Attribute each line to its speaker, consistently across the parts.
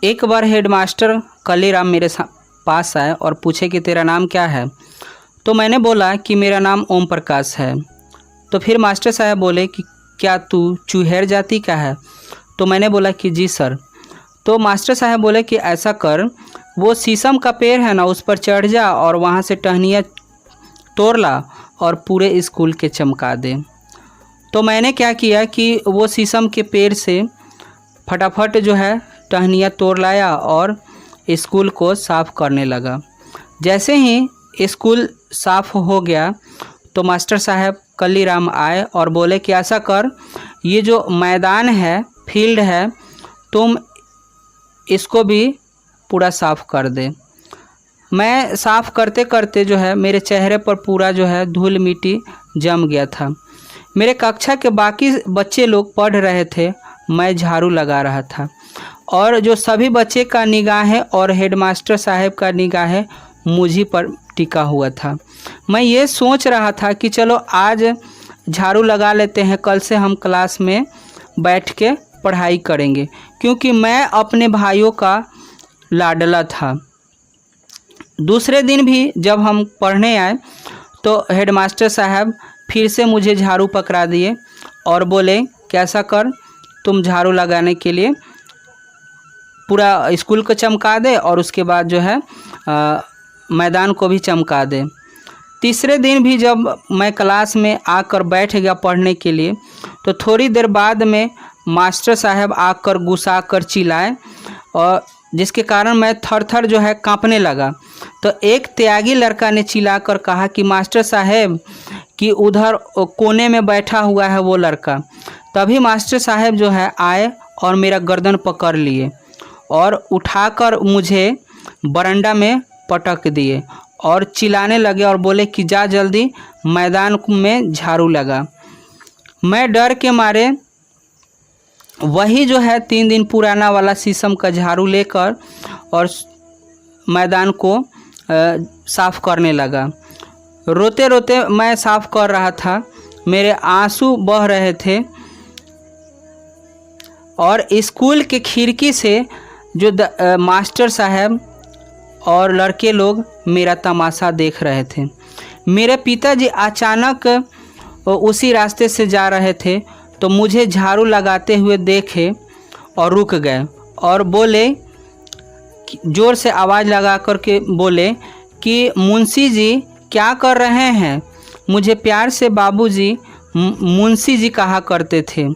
Speaker 1: एक बार हेडमास्टर कलीराम मेरे पास आए और पूछे कि तेरा नाम क्या है। तो मैंने बोला कि मेरा नाम ओम प्रकाश है। तो फिर मास्टर साहब बोले कि क्या तू चुहेर जाति का है। तो मैंने बोला कि जी सर। तो मास्टर साहब बोले कि ऐसा कर, वो शीशम का पेड़ है ना, उस पर चढ़ जा और वहाँ से टहनियाँ तोड़ ला और पूरे स्कूल के चमका दे। तो मैंने क्या किया कि वो शीशम के पेड़ से फटाफट जो है टहनियाँ तोड़ लाया और स्कूल को साफ़ करने लगा। जैसे ही स्कूल साफ़ हो गया तो मास्टर साहब कलीराम आए और बोले कि ऐसा कर, ये जो मैदान है, फील्ड है, तुम इसको भी पूरा साफ़ कर दे। मैं साफ़ करते करते जो है मेरे चेहरे पर पूरा जो है धूल मिट्टी जम गया था। मेरे कक्षा के बाकी बच्चे लोग पढ़ रहे थे, मैं झाड़ू लगा रहा था और जो सभी बच्चे का निगाहें और हेडमास्टर साहब का निगाहें मुझी पर टिका हुआ था। मैं ये सोच रहा था कि चलो आज झाड़ू लगा लेते हैं, कल से हम क्लास में बैठ के पढ़ाई करेंगे, क्योंकि मैं अपने भाइयों का लाडला था। दूसरे दिन भी जब हम पढ़ने आए तो हेडमास्टर साहब फिर से मुझे झाड़ू पकड़ा दिए और बोले कि ऐसा कर, तुम झाड़ू लगाने के लिए पूरा स्कूल को चमका दे और उसके बाद जो है मैदान को भी चमका दे। तीसरे दिन भी जब मैं क्लास में आकर बैठ गया पढ़ने के लिए तो थोड़ी देर बाद में मास्टर साहब आकर गुस्सा कर चिल्लाए और जिसके कारण मैं थर थर जो है कांपने लगा। तो एक त्यागी लड़का ने चिल्लाकर कहा कि मास्टर साहब कि उधर कोने में बैठा हुआ है वो लड़का। तभी मास्टर साहब जो है आए और मेरा गर्दन पकड़ लिए और उठाकर मुझे बरामदा में पटक दिए और चिल्लाने लगे और बोले कि जा जल्दी मैदान में झाड़ू लगा। मैं डर के मारे वही जो है 3 दिन पुराना वाला शीशम का झाड़ू लेकर और मैदान को साफ़ करने लगा। रोते रोते मैं साफ़ कर रहा था, मेरे आंसू बह रहे थे और स्कूल के खिड़की से जो मास्टर साहब और लड़के लोग मेरा तमाशा देख रहे थे। मेरे पिताजी अचानक उसी रास्ते से जा रहे थे तो मुझे झाड़ू लगाते हुए देखे और रुक गए और बोले, ज़ोर से आवाज़ लगा कर के बोले कि मुंशी जी क्या कर रहे हैं। मुझे प्यार से बाबूजी मुंशी जी कहा करते थे।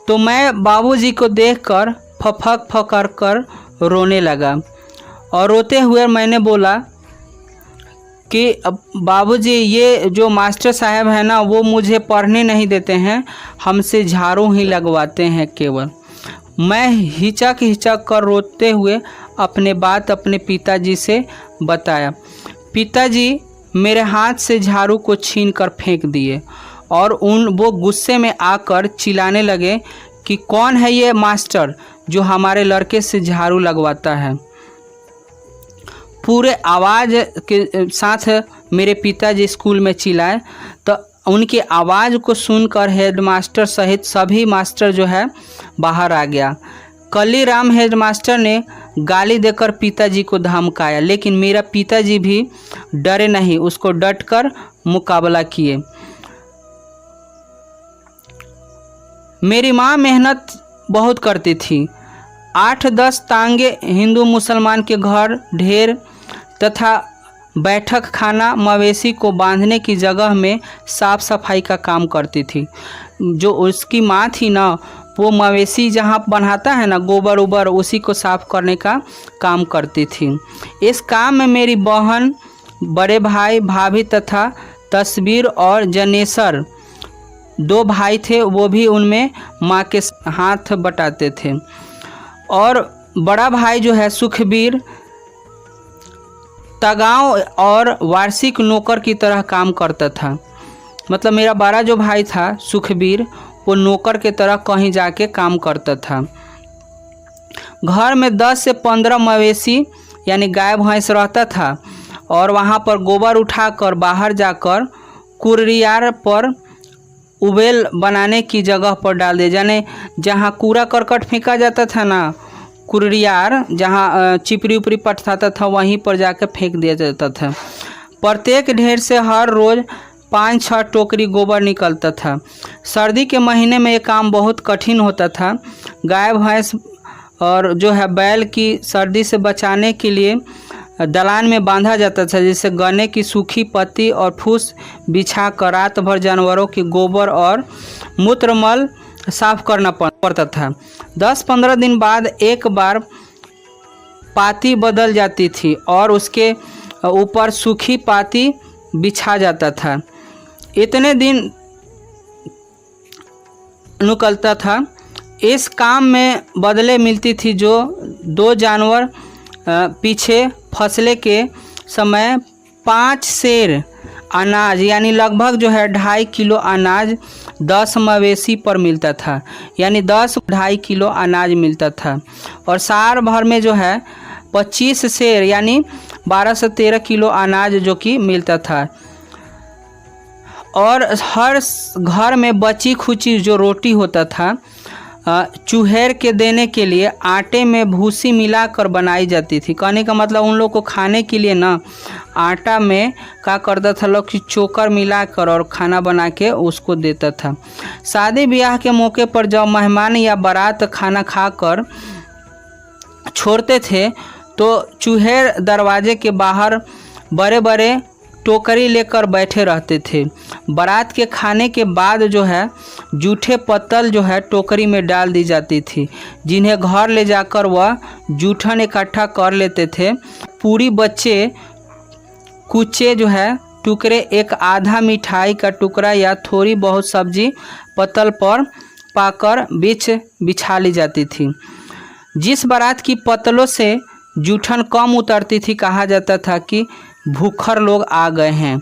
Speaker 1: तो मैं बाबूजी को देखकर फफक फकर कर रोने लगा और रोते हुए मैंने बोला कि बाबूजी ये जो मास्टर साहब है ना वो मुझे पढ़ने नहीं देते हैं, हमसे झाड़ू ही लगवाते हैं केवल। मैं हिचक हिचक कर रोते हुए अपने बात अपने पिताजी से बताया। पिताजी मेरे हाथ से झाड़ू को छीन कर फेंक दिए और वो गुस्से में आकर चिल्लाने लगे कि कौन है ये मास्टर जो हमारे लड़के से झाड़ू लगवाता है। पूरे आवाज़ के साथ मेरे पिताजी स्कूल में चिल्लाए तो उनकी आवाज़ को सुनकर हेडमास्टर सहित सभी मास्टर जो है बाहर आ गया। कलीराम हेडमास्टर ने गाली देकर पिताजी को धमकाया, लेकिन मेरा पिताजी भी डरे नहीं, उसको डटकर मुकाबला किए। मेरी माँ मेहनत बहुत करती थी। 8-10 तांगे हिंदू मुसलमान के घर ढेर तथा बैठक खाना मवेशी को बांधने की जगह में साफ़ सफाई का काम करती थी। जो उसकी माँ थी ना, वो मवेशी जहाँ बनाता है ना गोबर उबर, उसी को साफ़ करने का काम करती थी। इस काम में मेरी बहन, बड़े भाई, भाभी तथा तस्वीर और जनेसर 2 भाई थे, वो भी उनमें माँ के हाथ बटाते थे। और बड़ा भाई जो है सुखबीर तगांव और वार्षिक नौकर की तरह काम करता था। मतलब मेरा बड़ा जो भाई था सुखबीर, वो नौकर के तरह कहीं जाके काम करता था। घर में 10 से 15 मवेशी यानी गाय भैंस रहता था और वहाँ पर गोबर उठाकर बाहर जाकर कुरियार पर उबेल बनाने की जगह पर डाल दिया। जाने जहाँ कूड़ा करकट फेंका जाता था ना, कुरियार जहाँ चिपरी उपरी पटता था वहीं पर जाकर फेंक दिया जाता था। प्रत्येक ढेर से हर रोज़ 5-6 टोकरी गोबर निकलता था। सर्दी के महीने में ये काम बहुत कठिन होता था। गाय भैंस और जो है बैल की सर्दी से बचाने के लिए दलान में बांधा जाता था, जिससे गन्ने की सूखी पत्ती और फूस बिछा कर रात भर जानवरों के गोबर और मूत्रमल साफ करना पड़ता था। 10-15 दिन बाद एक बार पाती बदल जाती थी और उसके ऊपर सूखी पाती बिछा जाता था। इतने दिन निकलता था। इस काम में बदले मिलती थी जो 2 जानवर पीछे फसले के समय 5 सेर अनाज यानी लगभग जो है 2.5 किलो अनाज 10 मवेशी पर मिलता था, यानी 2.5 किलो अनाज मिलता था। और साल भर में जो है 25 सेर यानी 12 से 13 किलो अनाज जो कि मिलता था। और हर घर में बची खुची जो रोटी होता था चूहेर के देने के लिए आटे में भूसी मिलाकर बनाई जाती थी। कहने का मतलब उन लोग को खाने के लिए ना आटा में क्या करता था लोग कि चोकर मिलाकर और खाना बना के उसको देता था। शादी ब्याह के मौके पर जब मेहमान या बारात खाना खाकर छोड़ते थे तो चूहेर दरवाजे के बाहर बड़े बड़े टोकरी लेकर बैठे रहते थे। बारात के खाने के बाद जो है जूठे पत्तल जो है टोकरी में डाल दी जाती थी, जिन्हें घर ले जाकर वह जूठन इकट्ठा कर लेते थे। पूरी बच्चे कुचे जो है टुकड़े, एक आधा मिठाई का टुकड़ा या थोड़ी बहुत सब्जी पत्तल पर पाकर बीच बिछा ली जाती थी। जिस बारात की पत्तलों से जूठन कम उतरती थी कहा जाता था कि भूखर लोग आ गए हैं,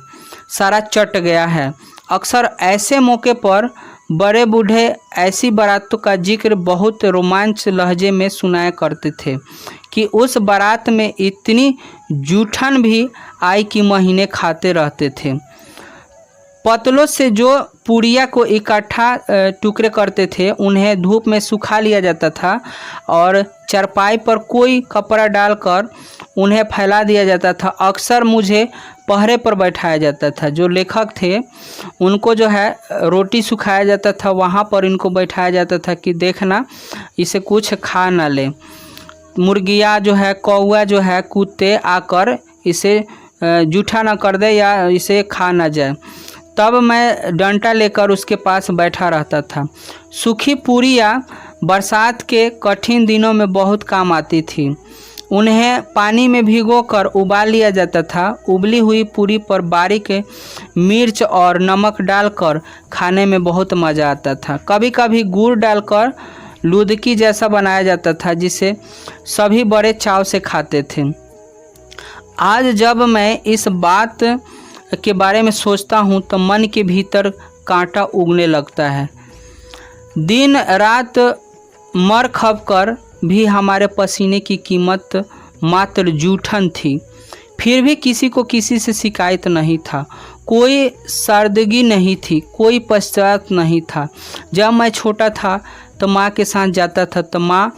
Speaker 1: सारा चट गया है। अक्सर ऐसे मौके पर बड़े बूढ़े ऐसी बारातों का जिक्र बहुत रोमांच लहजे में सुनाया करते थे कि उस बारात में इतनी जूठन भी आई कि महीने खाते रहते थे। पतलों से जो पुड़िया को इकट्ठा टुकड़े करते थे उन्हें धूप में सुखा लिया जाता था और चारपाई पर कोई कपड़ा डालकर उन्हें फैला दिया जाता था। अक्सर मुझे पहरे पर बैठाया जाता था। जो लेखक थे उनको जो है रोटी सुखाया जाता था, वहाँ पर इनको बैठाया जाता था कि देखना इसे कुछ खा ना ले। मुर्गियाँ जो है, कौवा जो है, कुत्ते आकर इसे जूठा ना कर दे या इसे खा ना जाए। तब मैं डंडा लेकर उसके पास बैठा रहता था। सूखी पूरियाँ बरसात के कठिन दिनों में बहुत काम आती थी। उन्हें पानी में भिगोकर उबाल लिया जाता था। उबली हुई पूरी पर बारीक मिर्च और नमक डालकर खाने में बहुत मज़ा आता था। कभी कभी गुड़ डालकर लुदकी जैसा बनाया जाता था, जिसे सभी बड़े चाव से खाते थे। आज जब मैं इस बात के बारे में सोचता हूँ तो मन के भीतर कांटा उगने लगता है। दिन रात मर खप कर भी हमारे पसीने की कीमत मात्र जूठन थी। फिर भी किसी को किसी से शिकायत नहीं था, कोई शर्मिंदगी नहीं थी, कोई पश्चाताप नहीं था। जब मैं छोटा था तो माँ के साथ जाता था तो माँ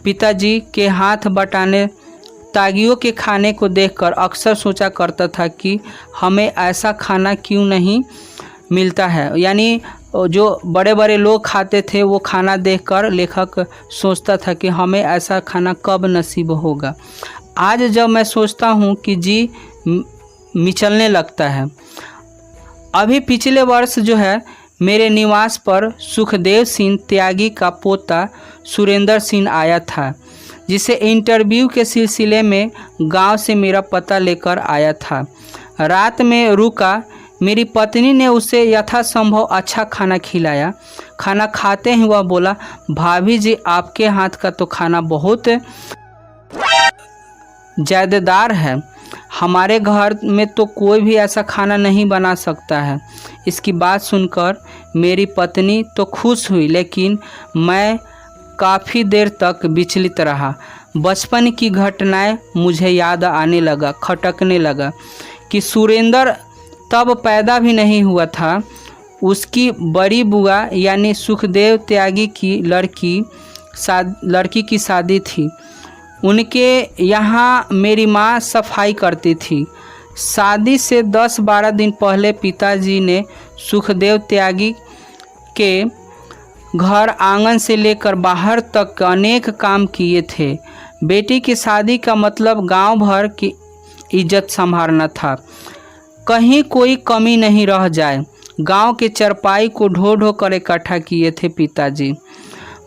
Speaker 1: पिताजी के हाथ बटाने तागियों के खाने को देखकर अक्सर सोचा करता था कि हमें ऐसा खाना क्यों नहीं मिलता है। यानी जो बड़े बड़े लोग खाते थे वो खाना देखकर लेखक सोचता था कि हमें ऐसा खाना कब नसीब होगा। आज जब मैं सोचता हूँ कि जी मिचलने लगता है। अभी पिछले वर्ष जो है मेरे निवास पर सुखदेव सिंह त्यागी का पोता सुरेंद्र सिंह आया था, जिसे इंटरव्यू के सिलसिले में गांव से मेरा पता लेकर आया था। रात में रुका। मेरी पत्नी ने उसे यथासंभव अच्छा खाना खिलाया। खाना खाते ही वह बोला, भाभी जी आपके हाथ का तो खाना बहुत जायदेदार है, हमारे घर में तो कोई भी ऐसा खाना नहीं बना सकता है। इसकी बात सुनकर मेरी पत्नी तो खुश हुई, लेकिन मैं काफ़ी देर तक विचलित रहा। बचपन की घटनाएं मुझे याद आने लगा, खटकने लगा कि सुरेंद्र तब पैदा भी नहीं हुआ था। उसकी बड़ी बुआ यानी सुखदेव त्यागी की लड़की लड़की की शादी थी। उनके यहाँ मेरी माँ सफाई करती थी। शादी से 10-12 दिन पहले पिताजी ने सुखदेव त्यागी के घर आंगन से लेकर बाहर तक अनेक काम किए थे। बेटी की शादी का मतलब गांव भर की इज्जत संभालना था, कहीं कोई कमी नहीं रह जाए। गांव के चरपाई को ढो ढो कर इकट्ठा किए थे पिताजी।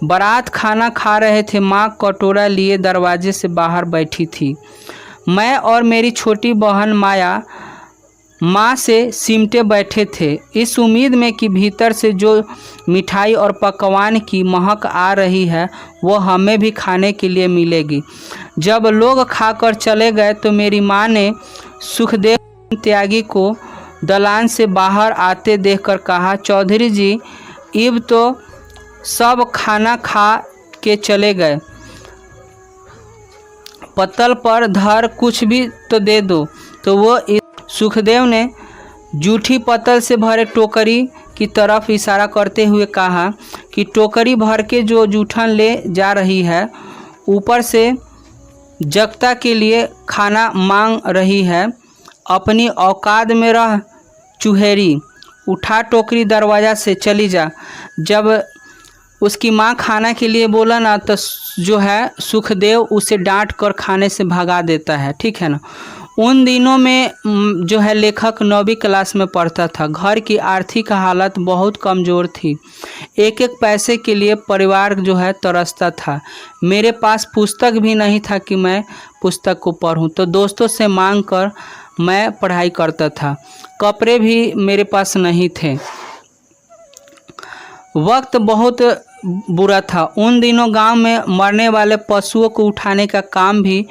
Speaker 1: बारात खाना खा रहे थे। माँ कटोरा लिए दरवाजे से बाहर बैठी थी। मैं और मेरी छोटी बहन माया माँ से सिमटे बैठे थे, इस उम्मीद में कि भीतर से जो मिठाई और पकवान की महक आ रही है वो हमें भी खाने के लिए मिलेगी। जब लोग खाकर चले गए तो मेरी माँ ने सुखदेव त्यागी को दलान से बाहर आते देखकर कहा, चौधरी जी इब तो सब खाना खा के चले गए, पत्तल पर धर कुछ भी तो दे दो। तो वो सुखदेव ने जूठी पत्तल से भरे टोकरी की तरफ इशारा करते हुए कहा कि टोकरी भर के जो जूठन ले जा रही है, ऊपर से जगता के लिए खाना मांग रही है, अपनी औकात में रह चुहेरी, उठा टोकरी दरवाज़ा से चली जा। जब उसकी माँ खाना के लिए बोला ना तो जो है सुखदेव उसे डांट कर खाने से भगा देता है, ठीक है ना। उन दिनों में जो है लेखक 9वीं क्लास में पढ़ता था। घर की आर्थिक हालत बहुत कमज़ोर थी। एक एक पैसे के लिए परिवार जो है तरसता था। मेरे पास पुस्तक भी नहीं था कि मैं पुस्तक को पढूं, तो दोस्तों से मांग कर मैं पढ़ाई करता था। कपड़े भी मेरे पास नहीं थे। वक्त बहुत बुरा था। उन दिनों गांव में मरने वाले पशुओं को उठाने का काम भी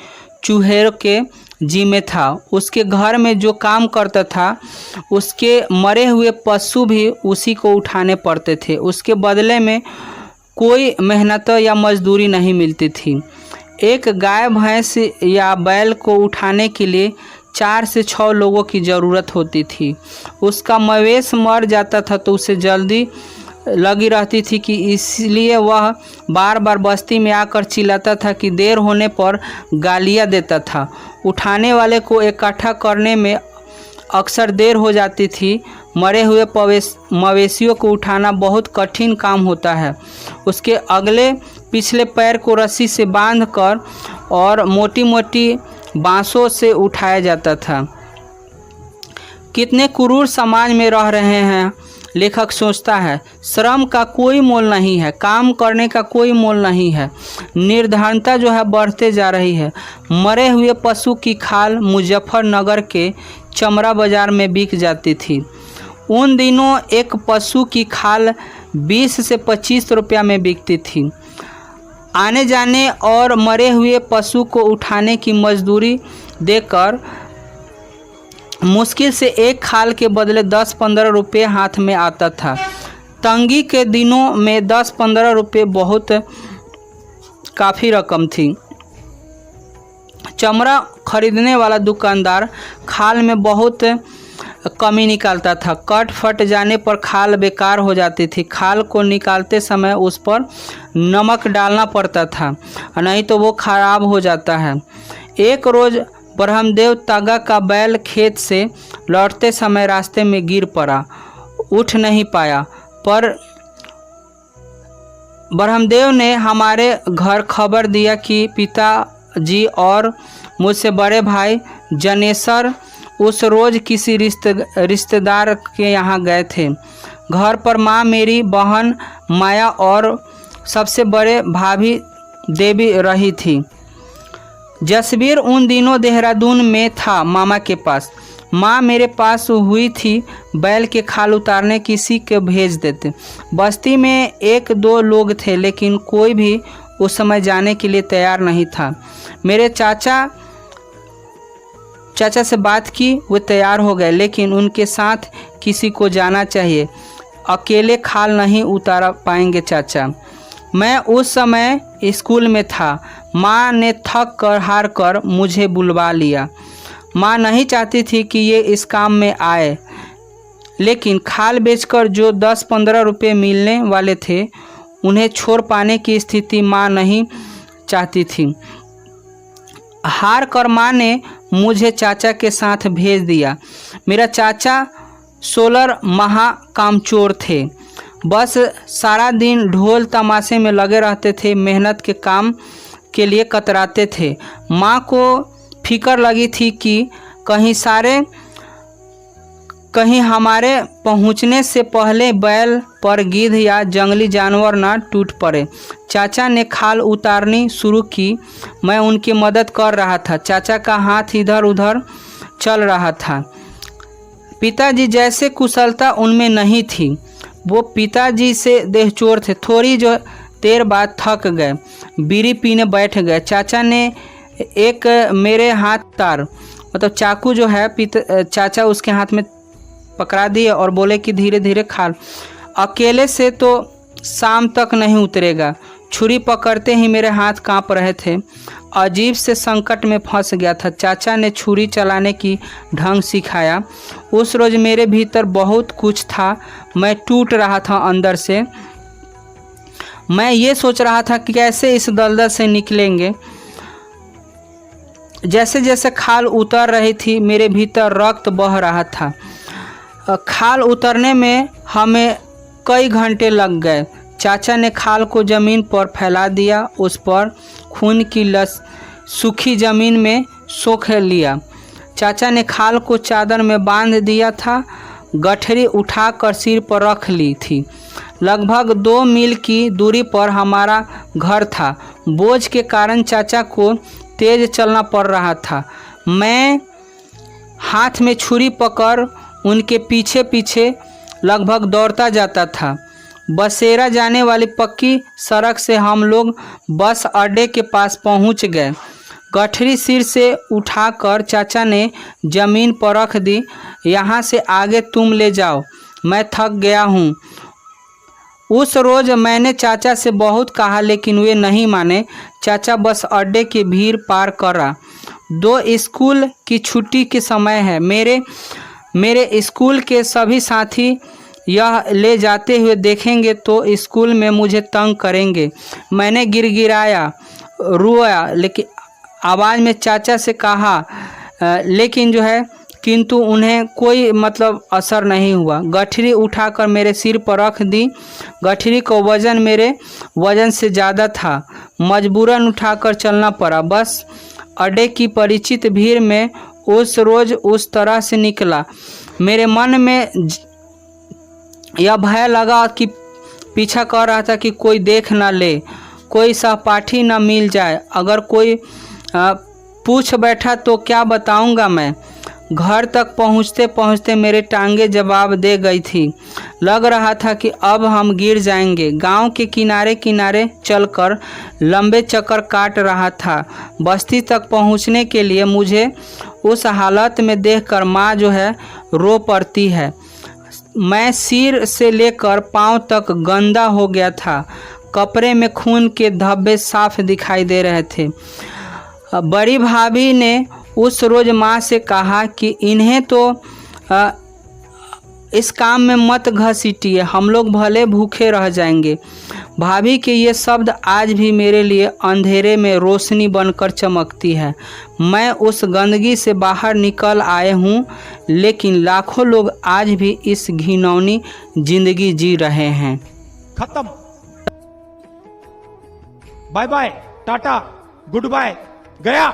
Speaker 1: चूहेर के जिम्मे था। उसके घर में जो काम करता था उसके मरे हुए पशु भी उसी को उठाने पड़ते थे। उसके बदले में कोई मेहनत या मजदूरी नहीं मिलती थी। एक गाय भैंस या बैल को उठाने के लिए 4 से 6 लोगों की ज़रूरत होती थी। उसका मवेश मर जाता था तो उसे जल्दी लगी रहती थी कि इसलिए वह बार बार बस्ती में आकर चिल्लाता था कि देर होने पर गालियाँ देता था। उठाने वाले को इकट्ठा करने में अक्सर देर हो जाती थी। मरे हुए मवेशियों को उठाना बहुत कठिन काम होता है। उसके अगले पिछले पैर को रस्सी से बांधकर और मोटी मोटी बांसों से उठाया जाता था। कितने क्रूर समाज में रह रहे हैं, लेखक सोचता है। श्रम का कोई मोल नहीं है, काम करने का कोई मोल नहीं है। निर्धनता जो है बढ़ते जा रही है। मरे हुए पशु की खाल मुजफ्फरनगर के चमड़ा बाजार में बिक जाती थी। उन दिनों एक पशु की खाल 20 से 25 रुपया में बिकती थी। आने जाने और मरे हुए पशु को उठाने की मजदूरी देकर मुश्किल से एक खाल के बदले 10-15 रुपये हाथ में आता था। तंगी के दिनों में 10-15 रुपये बहुत काफ़ी रकम थी। चमड़ा खरीदने वाला दुकानदार खाल में बहुत कमी निकालता था। कट फट जाने पर खाल बेकार हो जाती थी। खाल को निकालते समय उस पर नमक डालना पड़ता था, नहीं तो वो खराब हो जाता है। एक रोज़ ब्रह्मदेव तागा का बैल खेत से लौटते समय रास्ते में गिर पड़ा, उठ नहीं पाया। पर ब्रह्मदेव ने हमारे घर खबर दिया कि पिताजी और मुझसे बड़े भाई जनेसर उस रोज़ किसी रिश्तेदार के यहाँ गए थे। घर पर माँ, मेरी बहन माया और सबसे बड़े भाभी देवी रही थी। जसबीर उन दिनों देहरादून में था मामा के पास। माँ मेरे पास हुई थी बैल के खाल उतारने किसी को भेज देते। बस्ती में 1-2 लोग थे, लेकिन कोई भी उस समय जाने के लिए तैयार नहीं था। मेरे चाचा से बात की, वो तैयार हो गए, लेकिन उनके साथ किसी को जाना चाहिए। अकेले खाल नहीं उतार पाएंगे चाचा। मैं उस समय स्कूल में था। माँ ने थक कर हार कर मुझे बुलवा लिया। माँ नहीं चाहती थी कि ये इस काम में आए, लेकिन खाल बेचकर जो 10-15 रुपये मिलने वाले थे उन्हें छोड़ पाने की स्थिति माँ नहीं चाहती थी। हार कर माँ ने मुझे चाचा के साथ भेज दिया। मेरा चाचा 16 महाकामचोर थे। बस सारा दिन ढोल तमाशे में लगे रहते थे, मेहनत के काम के लिए कतराते थे। माँ को फिक्र लगी थी कि कहीं हमारे पहुँचने से पहले बैल पर गिद्ध या जंगली जानवर ना टूट पड़े। चाचा ने खाल उतारनी शुरू की। मैं उनकी मदद कर रहा था। चाचा का हाथ इधर उधर चल रहा था। पिताजी जैसे कुशलता उनमें नहीं थी। वो पिताजी से देहचोर थे। थोड़ी जो देर बाद थक गए, बीड़ी पीने बैठ गए। चाचा ने एक मेरे हाथ तार मतलब चाकू जो है चाचा उसके हाथ में पकड़ा दिए और बोले कि धीरे धीरे खा, अकेले से तो शाम तक नहीं उतरेगा। छुरी पकड़ते ही मेरे हाथ कांप रहे थे। अजीब से संकट में फंस गया था। चाचा ने छुरी चलाने की ढंग सिखाया। उस रोज़ मेरे भीतर बहुत कुछ था। मैं टूट रहा था अंदर से। मैं ये सोच रहा था कि कैसे इस दलदल से निकलेंगे। जैसे जैसे खाल उतर रही थी मेरे भीतर रक्त बह रहा था। खाल उतरने में हमें कई घंटे लग गए। चाचा ने खाल को ज़मीन पर फैला दिया। उस पर खून की लस सूखी ज़मीन में सोख लिया। चाचा ने खाल को चादर में बांध दिया था। गठरी उठाकर सिर पर रख ली थी। लगभग 2 मील की दूरी पर हमारा घर था। बोझ के कारण चाचा को तेज चलना पड़ रहा था। मैं हाथ में छुरी पकड़ उनके पीछे पीछे लगभग दौड़ता जाता था। बसेरा जाने वाली पक्की सड़क से हम लोग बस अड्डे के पास पहुंच गए। गठरी सिर से उठाकर चाचा ने ज़मीन पर रख दी। यहाँ से आगे तुम ले जाओ, मैं थक गया हूँ। उस रोज़ मैंने चाचा से बहुत कहा लेकिन वे नहीं माने। चाचा बस अड्डे की भीड़ पार करा। 2 स्कूल की छुट्टी के समय है। मेरे स्कूल के सभी साथी यह ले जाते हुए देखेंगे तो स्कूल में मुझे तंग करेंगे। मैंने गिड़गिड़ाया, रोया, लेकिन आवाज़ में चाचा से कहा, लेकिन जो है किंतु उन्हें कोई मतलब असर नहीं हुआ। गठरी उठाकर मेरे सिर पर रख दी। गठरी का वज़न मेरे वज़न से ज़्यादा था। मजबूरन उठाकर चलना पड़ा। बस अड्डे की परिचित भीड़ में उस रोज़ उस तरह से निकला। मेरे मन में यह भय लगा कि पीछा कर रहा था कि कोई देख न ले, कोई सहपाठी न मिल जाए। अगर कोई पूछ बैठा तो क्या बताऊंगा मैं। घर तक पहुंचते पहुंचते मेरे टांगे जवाब दे गई थी। लग रहा था कि अब हम गिर जाएंगे। गांव के किनारे किनारे चलकर लंबे चक्कर काट रहा था। बस्ती तक पहुंचने के लिए मुझे उस हालत में देखकर माँ जो है रो पड़ती है। मैं सिर से लेकर पाँव तक गंदा हो गया था। कपड़े में खून के धब्बे साफ दिखाई दे रहे थे। बड़ी भाभी ने उस रोज़ माँ से कहा कि इन्हें तो इस काम में मत घसीटिए, हम लोग भले भूखे रह जाएंगे। भाभी के ये शब्द आज भी मेरे लिए अंधेरे में रोशनी बनकर चमकती है। मैं उस गंदगी से बाहर निकल आए हूँ, लेकिन लाखों लोग आज भी इस घिनौनी जिंदगी जी रहे हैं।
Speaker 2: खत्म। Bye bye, tata, good, गया।